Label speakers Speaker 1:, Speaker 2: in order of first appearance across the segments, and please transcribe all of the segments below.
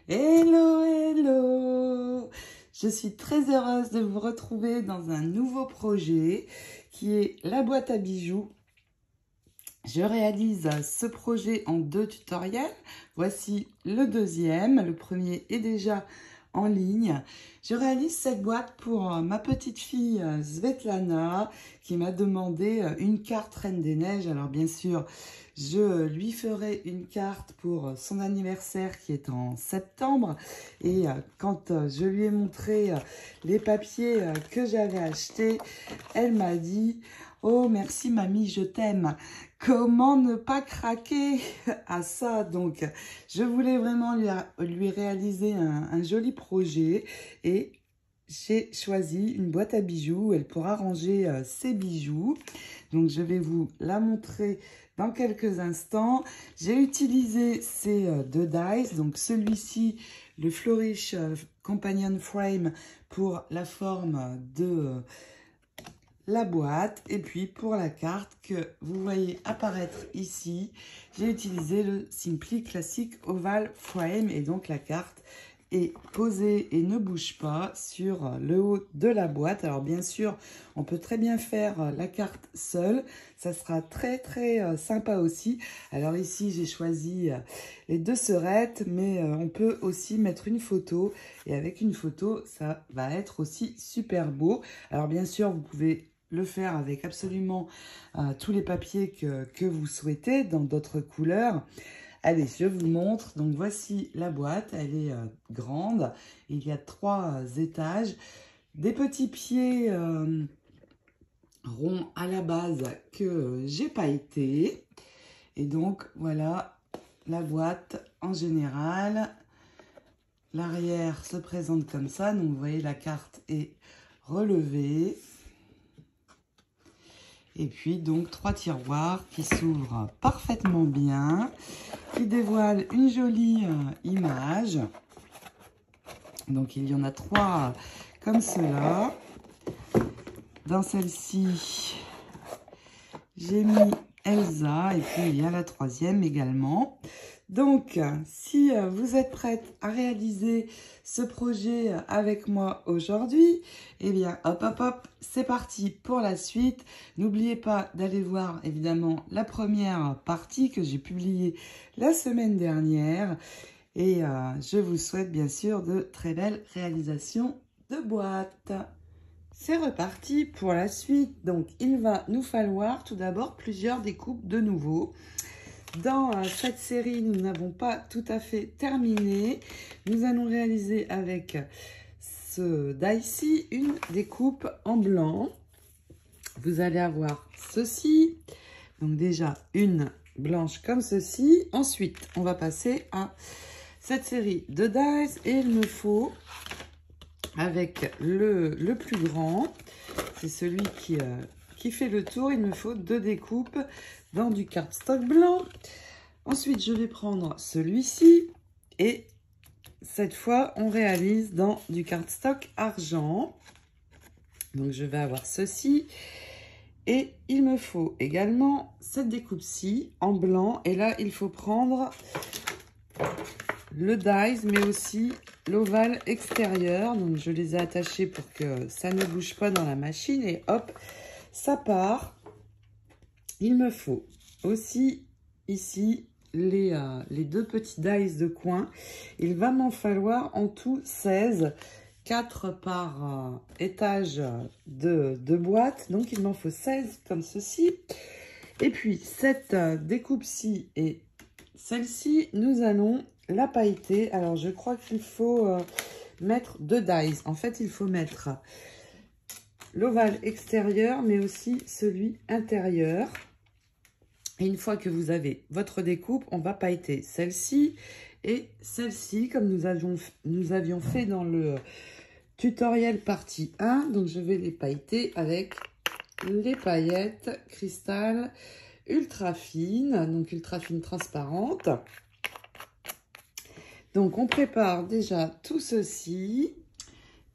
Speaker 1: Hello, hello! Je suis très heureuse de vous retrouver dans un nouveau projet qui est la boîte à bijoux. Je réalise ce projet en 2 tutoriels. Voici le deuxième. Le premier est déjà en ligne. Je réalise cette boîte pour ma petite fille Svetlana qui m'a demandé une carte Reine des Neiges. Alors bien sûr, je lui ferai une carte pour son anniversaire qui est en septembre. Et quand je lui ai montré les papiers que j'avais achetés, elle m'a dit « Oh merci mamie, je t'aime ». Comment ne pas craquer à ça? Donc, je voulais vraiment lui réaliser un joli projet et j'ai choisi une boîte à bijoux où elle pourra ranger ses bijoux. Donc, je vais vous la montrer dans quelques instants. J'ai utilisé ces 2 dies, donc celui-ci, le Flourish Companion Frame pour la forme de la boîte, et puis pour la carte que vous voyez apparaître ici, j'ai utilisé le Simply Classic Oval Frame et donc la carte est posée et ne bouge pas sur le haut de la boîte. Alors bien sûr, on peut très bien faire la carte seule, ça sera très sympa aussi. Alors ici, j'ai choisi les 2 sœurettes, mais on peut aussi mettre une photo et avec une photo, ça va être aussi super beau. Alors bien sûr, vous pouvez le faire avec absolument tous les papiers que vous souhaitez, dans d'autres couleurs. Allez, je vous montre. Donc, voici la boîte. Elle est grande. Il y a 3 étages. Des petits pieds ronds à la base que j'ai pailletés. Et donc, voilà la boîte en général. L'arrière se présente comme ça. Donc, vous voyez, la carte est relevée. Et puis donc 3 tiroirs qui s'ouvrent parfaitement bien, qui dévoilent une jolie image. Donc il y en a 3 comme cela. Dans celle-ci, j'ai mis Elsa et puis il y a la 3e également. Donc, si vous êtes prête à réaliser ce projet avec moi aujourd'hui, eh bien, hop, c'est parti pour la suite. N'oubliez pas d'aller voir, évidemment, la première partie que j'ai publiée la semaine dernière. Et je vous souhaite, bien sûr, de très belles réalisations de boîtes. C'est reparti pour la suite. Donc, il va nous falloir tout d'abord plusieurs découpes de nouveau. Dans cette série, nous n'avons pas tout à fait terminé. Nous allons réaliser avec ce die-ci une découpe en blanc. Vous allez avoir ceci. Donc déjà une blanche comme ceci. Ensuite, on va passer à cette série de dies. Et il me faut, avec le plus grand, c'est celui qui fait le tour, il me faut 2 découpes dans du cardstock blanc. Ensuite, je vais prendre celui-ci et cette fois, on réalise dans du cardstock argent. Donc, je vais avoir ceci et il me faut également cette découpe-ci en blanc. Et là, il faut prendre le dies, mais aussi l'ovale extérieur. Donc, je les ai attachés pour que ça ne bouge pas dans la machine et hop, ça part. Il me faut aussi ici les 2 petits dies de coin. Il va m'en falloir en tout 16, 4 par étage de boîte. Donc, il m'en faut 16 comme ceci. Et puis, cette découpe-ci et celle-ci, nous allons la pailleter. Alors, je crois qu'il faut mettre 2 dies. En fait, il faut mettre l'ovale extérieur, mais aussi celui intérieur. Et une fois que vous avez votre découpe, on va pailleter celle-ci et celle-ci, comme nous avions fait dans le tutoriel partie 1. Donc, je vais les pailleter avec les paillettes cristal ultra fines, donc ultra fines transparentes. Donc, on prépare déjà tout ceci.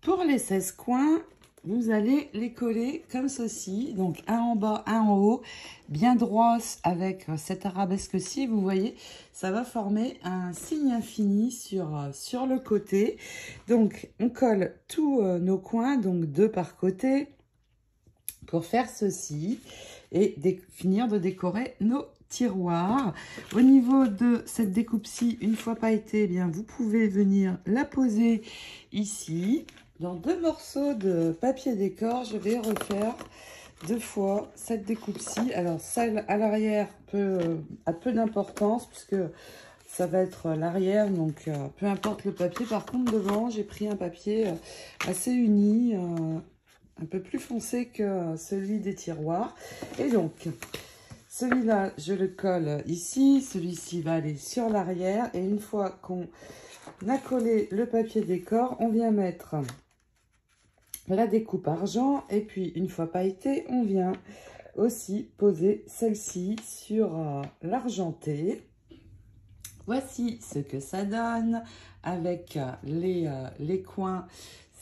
Speaker 1: Pour les 16 coins, vous allez les coller comme ceci. Donc, un en bas, un en haut, bien droit avec cette arabesque-ci. Vous voyez, ça va former un signe infini sur le côté. Donc, on colle tous nos coins, donc 2 par côté, pour faire ceci et finir de décorer nos tiroirs. Au niveau de cette découpe-ci, une fois pailletée, eh bien, vous pouvez venir la poser ici. Dans 2 morceaux de papier décor, je vais refaire 2 fois cette découpe-ci. Alors, celle à l'arrière a peu d'importance puisque ça va être l'arrière, donc peu importe le papier. Par contre, devant, j'ai pris un papier assez uni, un peu plus foncé que celui des tiroirs. Et donc, celui-là, je le colle ici. Celui-ci va aller sur l'arrière. Et une fois qu'on a collé le papier décor, on vient mettre la découpe argent. Et puis, une fois pailletée, on vient aussi poser celle-ci sur l'argenté. Voici ce que ça donne avec les coins.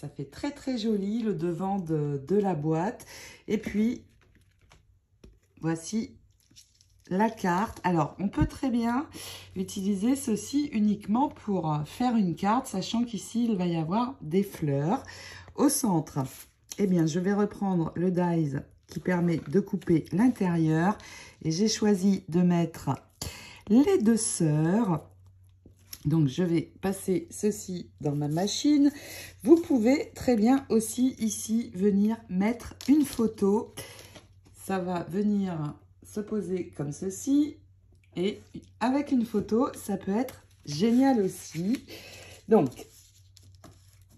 Speaker 1: Ça fait très très joli, le devant de la boîte. Et puis, voici la carte. Alors, on peut très bien utiliser ceci uniquement pour faire une carte, sachant qu'ici, il va y avoir des fleurs. Au centre, eh bien, je vais reprendre le dies qui permet de couper l'intérieur. Et j'ai choisi de mettre les 2 sœurs. Donc, je vais passer ceci dans ma machine. Vous pouvez très bien aussi ici venir mettre une photo. Ça va venir se poser comme ceci. Et avec une photo, ça peut être génial aussi. Donc,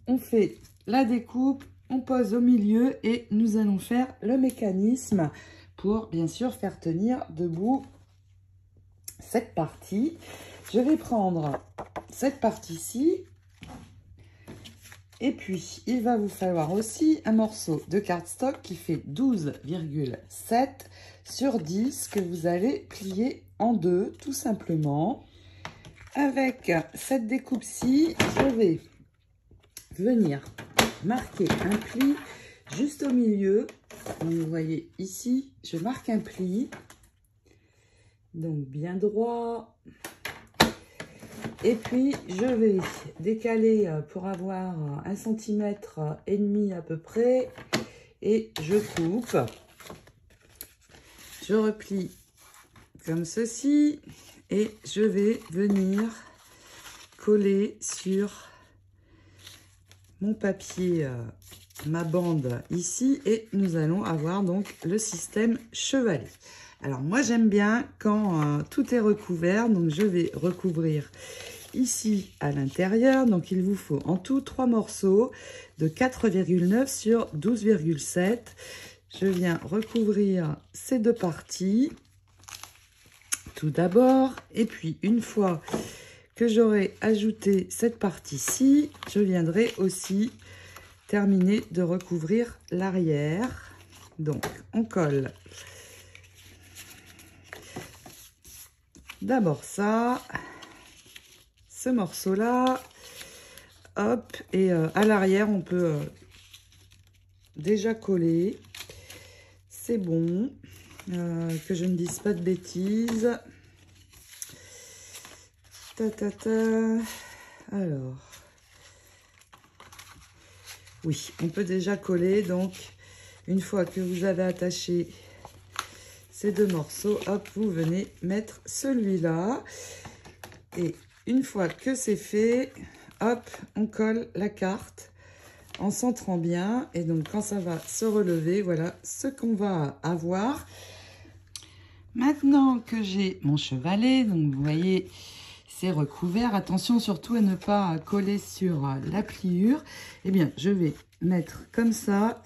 Speaker 1: on fait la découpe, on pose au milieu et nous allons faire le mécanisme pour bien sûr faire tenir debout cette partie. Je vais prendre cette partie-ci et puis il va vous falloir aussi un morceau de cardstock qui fait 12,7 sur 10 que vous allez plier en 2 tout simplement. Avec cette découpe-ci, je vais venir marquer un pli juste au milieu. Donc, vous voyez ici, je marque un pli. Donc, bien droit. Et puis, je vais décaler pour avoir 1,5 cm à peu près. Et je coupe. Je replie comme ceci. Et je vais venir coller sur mon papier, ma bande ici. Et nous allons avoir donc le système chevalet. Alors, moi, j'aime bien quand tout est recouvert. Donc, je vais recouvrir ici à l'intérieur. Donc, il vous faut en tout 3 morceaux de 4,9 sur 12,7. Je viens recouvrir ces 2 parties tout d'abord. Et puis, une fois que j'aurai ajouté cette partie-ci, je viendrai aussi terminer de recouvrir l'arrière. Donc, on colle d'abord ça, ce morceau-là, hop, et à l'arrière, on peut déjà coller. C'est bon, que je ne dise pas de bêtises. Alors, oui, on peut déjà coller. Donc, une fois que vous avez attaché ces 2 morceaux, hop, vous venez mettre celui-là. Et une fois que c'est fait, hop, on colle la carte en centrant bien. Et donc, quand ça va se relever, voilà ce qu'on va avoir. Maintenant que j'ai mon chevalet, donc vous voyez, c'est recouvert. Attention surtout à ne pas coller sur la pliure. Eh bien, je vais mettre comme ça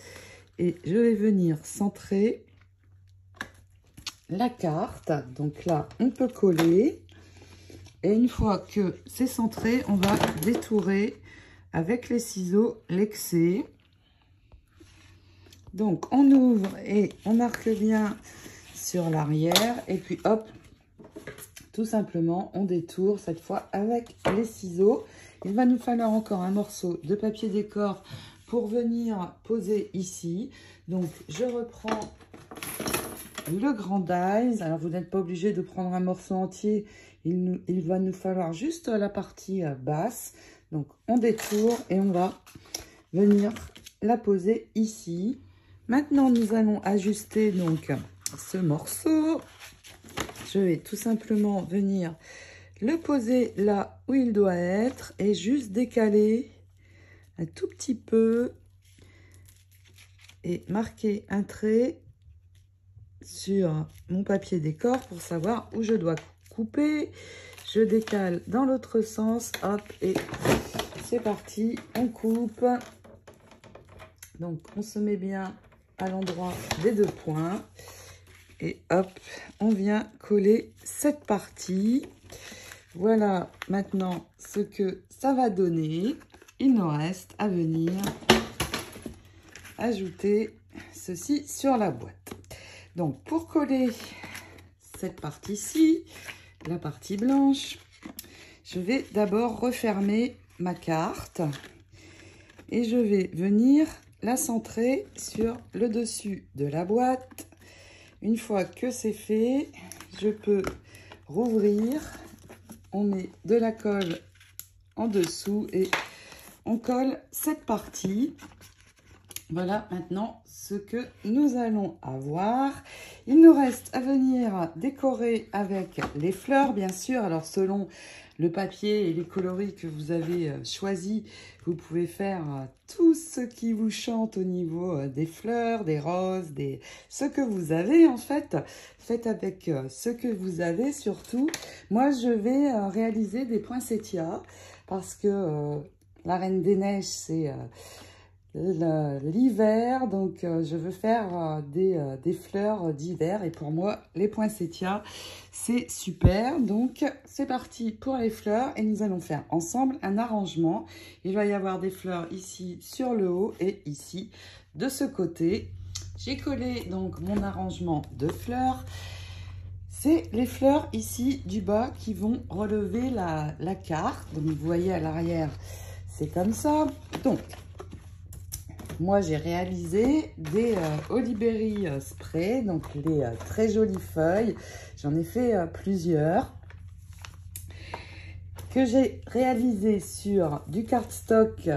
Speaker 1: et je vais venir centrer la carte. Donc là, on peut coller. Et une fois que c'est centré, on va détourer avec les ciseaux l'excès. Donc, on ouvre et on marque bien sur l'arrière. Et puis, hop, tout simplement, on détourne cette fois avec les ciseaux. Il va nous falloir encore un morceau de papier décor pour venir poser ici. Donc, je reprends le grand dies. Alors, vous n'êtes pas obligé de prendre un morceau entier. Il va nous falloir juste la partie basse. Donc, on détourne et on va venir la poser ici. Maintenant, nous allons ajuster donc ce morceau. Je vais tout simplement venir le poser là où il doit être et juste décaler un tout petit peu et marquer un trait sur mon papier décor pour savoir où je dois couper. Je décale dans l'autre sens, hop, et c'est parti, on coupe. Donc on se met bien à l'endroit des 2 points et hop, on vient coller cette partie. Voilà maintenant ce que ça va donner. Il nous reste à venir ajouter ceci sur la boîte. Donc pour coller cette partie-ci, la partie blanche, je vais d'abord refermer ma carte et je vais venir la centrer sur le dessus de la boîte. Une fois que c'est fait, je peux rouvrir. On met de la colle en dessous et on colle cette partie. Voilà maintenant ce que nous allons avoir. Il nous reste à venir décorer avec les fleurs, bien sûr. Alors, selon le papier et les coloris que vous avez choisi, vous pouvez faire tout ce qui vous chante au niveau des fleurs, des roses, ce que vous avez en fait. Faites avec ce que vous avez surtout. Moi, je vais réaliser des poinsettias parce que la Reine des Neiges, c'est l'hiver, donc je veux faire des fleurs d'hiver et pour moi les poinsettias c'est super. Donc c'est parti pour les fleurs et nous allons faire ensemble un arrangement. Il va y avoir des fleurs ici sur le haut et ici de ce côté. J'ai collé donc mon arrangement de fleurs. C'est les fleurs ici du bas qui vont relever la carte. Donc vous voyez à l'arrière c'est comme ça. Donc moi, j'ai réalisé des Holly Spray, donc les très jolies feuilles. J'en ai fait plusieurs que j'ai réalisé sur du cardstock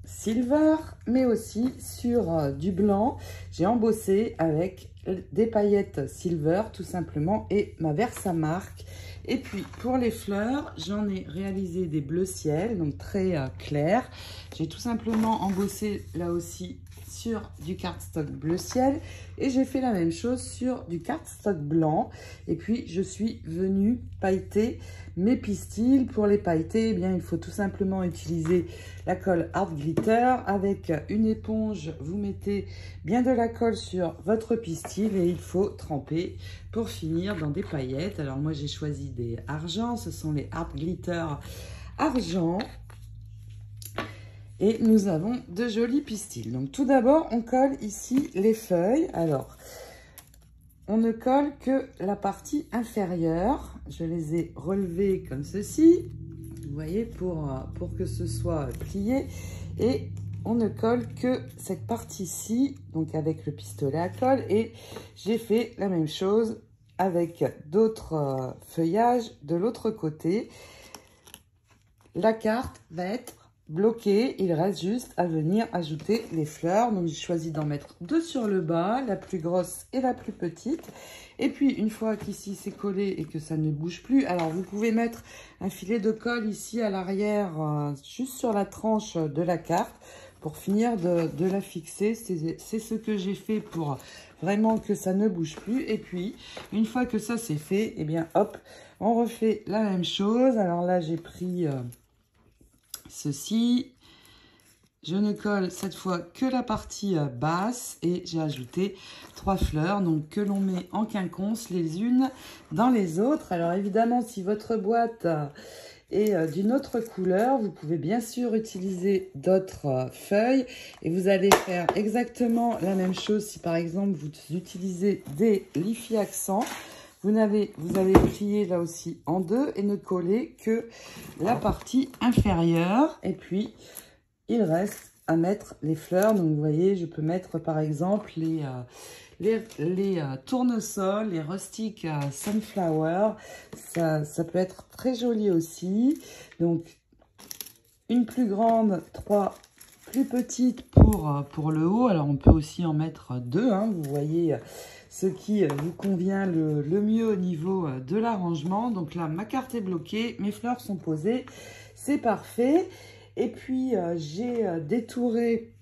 Speaker 1: silver, mais aussi sur du blanc. J'ai embossé avec des paillettes silver, tout simplement, et ma Versamark. Et puis, pour les fleurs, j'en ai réalisé des bleus ciel, donc très clairs. J'ai tout simplement embossé là aussi sur du cardstock bleu ciel. Et j'ai fait la même chose sur du cardstock blanc. Et puis, je suis venue pailleter mes pistils. Pour les pailleter, eh bien, il faut tout simplement utiliser la colle Art Glitter. Avec une éponge, vous mettez bien de la colle sur votre pistil et il faut tremper pour finir dans des paillettes. Alors moi, j'ai choisi des argents. Ce sont les Art Glitter argent. Et nous avons de jolis pistils. Donc tout d'abord, on colle ici les feuilles. Alors, on ne colle que la partie inférieure. Je les ai relevées comme ceci. Vous voyez, pour que ce soit plié. Et on ne colle que cette partie-ci, donc avec le pistolet à colle. Et j'ai fait la même chose avec d'autres feuillages de l'autre côté. La carte va être bloqué, il reste juste à venir ajouter les fleurs. Donc j'ai choisi d'en mettre 2 sur le bas, la plus grosse et la plus petite. Et puis une fois qu'ici c'est collé et que ça ne bouge plus, alors vous pouvez mettre un filet de colle ici à l'arrière, juste sur la tranche de la carte pour finir de la fixer. C'est ce que j'ai fait pour vraiment que ça ne bouge plus. Et puis une fois que ça c'est fait, et bien hop, on refait la même chose. Alors là j'ai pris ceci, je ne colle cette fois que la partie basse et j'ai ajouté 3 fleurs donc que l'on met en quinconce les unes dans les autres. Alors évidemment, si votre boîte est d'une autre couleur, vous pouvez bien sûr utiliser d'autres feuilles et vous allez faire exactement la même chose si par exemple vous utilisez des Liffy accents. Vous allez plier là aussi en 2 et ne coller que la partie inférieure. Et puis, il reste à mettre les fleurs. Donc, vous voyez, je peux mettre par exemple les tournesols, les rustic sunflower. Ça peut être très joli aussi. Donc, une plus grande, 3 plus petites pour le haut. Alors, on peut aussi en mettre 2. Hein, vous voyez ce qui vous convient le mieux au niveau de l'arrangement. Donc là, ma carte est bloquée, mes fleurs sont posées. C'est parfait. Et puis, j'ai détouré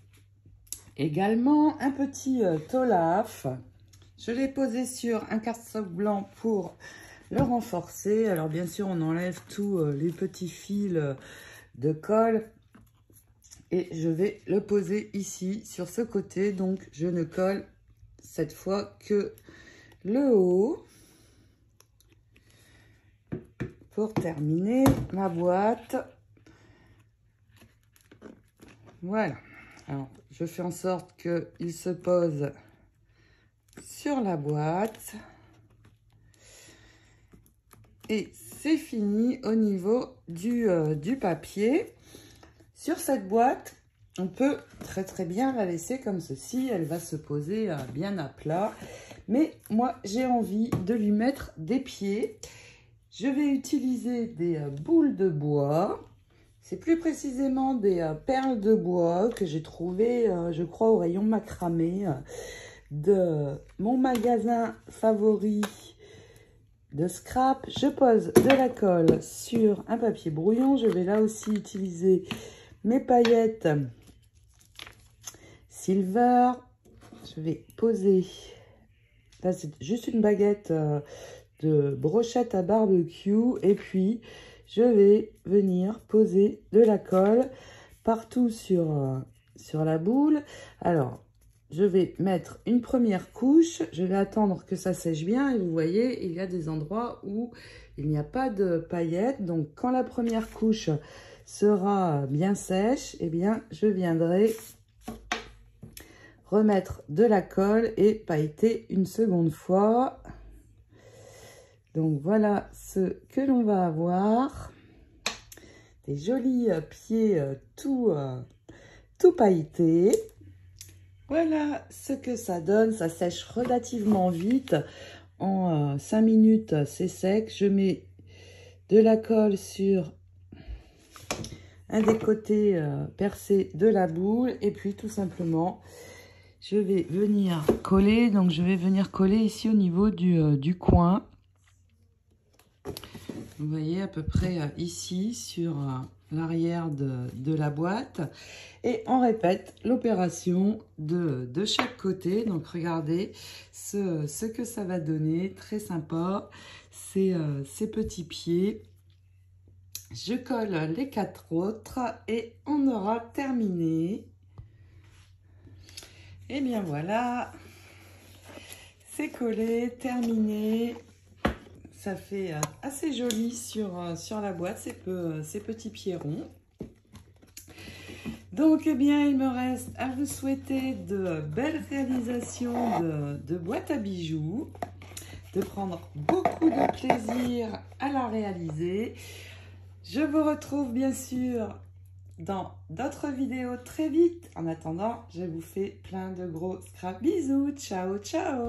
Speaker 1: également un petit tolaf. Je l'ai posé sur un cardstock blanc pour le renforcer. Alors, bien sûr, on enlève tous les petits fils de colle. Et je vais le poser ici, sur ce côté. Donc, je ne colle cette fois que le haut. Pour terminer ma boîte. Voilà. Alors, je fais en sorte qu'il se pose sur la boîte. Et c'est fini au niveau du papier. Sur cette boîte, on peut très bien la laisser comme ceci. Elle va se poser bien à plat. Mais moi, j'ai envie de lui mettre des pieds. Je vais utiliser des boules de bois. C'est plus précisément des perles de bois que j'ai trouvées, je crois, au rayon macramé de mon magasin favori de scrap. Je pose de la colle sur un papier brouillon. Je vais là aussi utiliser mes paillettes silver. Je vais poser, là c'est juste une baguette de brochette à barbecue, et puis je vais venir poser de la colle partout sur la boule. Alors, je vais mettre une première couche, je vais attendre que ça sèche bien, et vous voyez, il y a des endroits où il n'y a pas de paillettes. Donc, quand la première couche sera bien sèche, eh bien, je viendrai remettre de la colle et pailleter une seconde fois. Donc, voilà ce que l'on va avoir. Des jolis pieds tout pailletés. Voilà ce que ça donne. Ça sèche relativement vite. En 5 minutes, c'est sec. Je mets de la colle sur un des côtés percés de la boule. Et puis, tout simplement, je vais venir coller. Donc, je vais venir coller ici au niveau du coin. Vous voyez, à peu près ici, sur l'arrière de la boîte. Et on répète l'opération de chaque côté. Donc, regardez ce que ça va donner. Très sympa, ces petits pieds. Je colle les 4 autres et on aura terminé. Et bien voilà, c'est collé, terminé. Ça fait assez joli sur la boîte, ces petits pieds ronds. Donc, eh bien, il me reste à vous souhaiter de belles réalisations de boîtes à bijoux, de prendre beaucoup de plaisir à la réaliser. Je vous retrouve bien sûr dans d'autres vidéos très vite. En attendant, je vous fais plein de gros scraps. Bisous, ciao, ciao!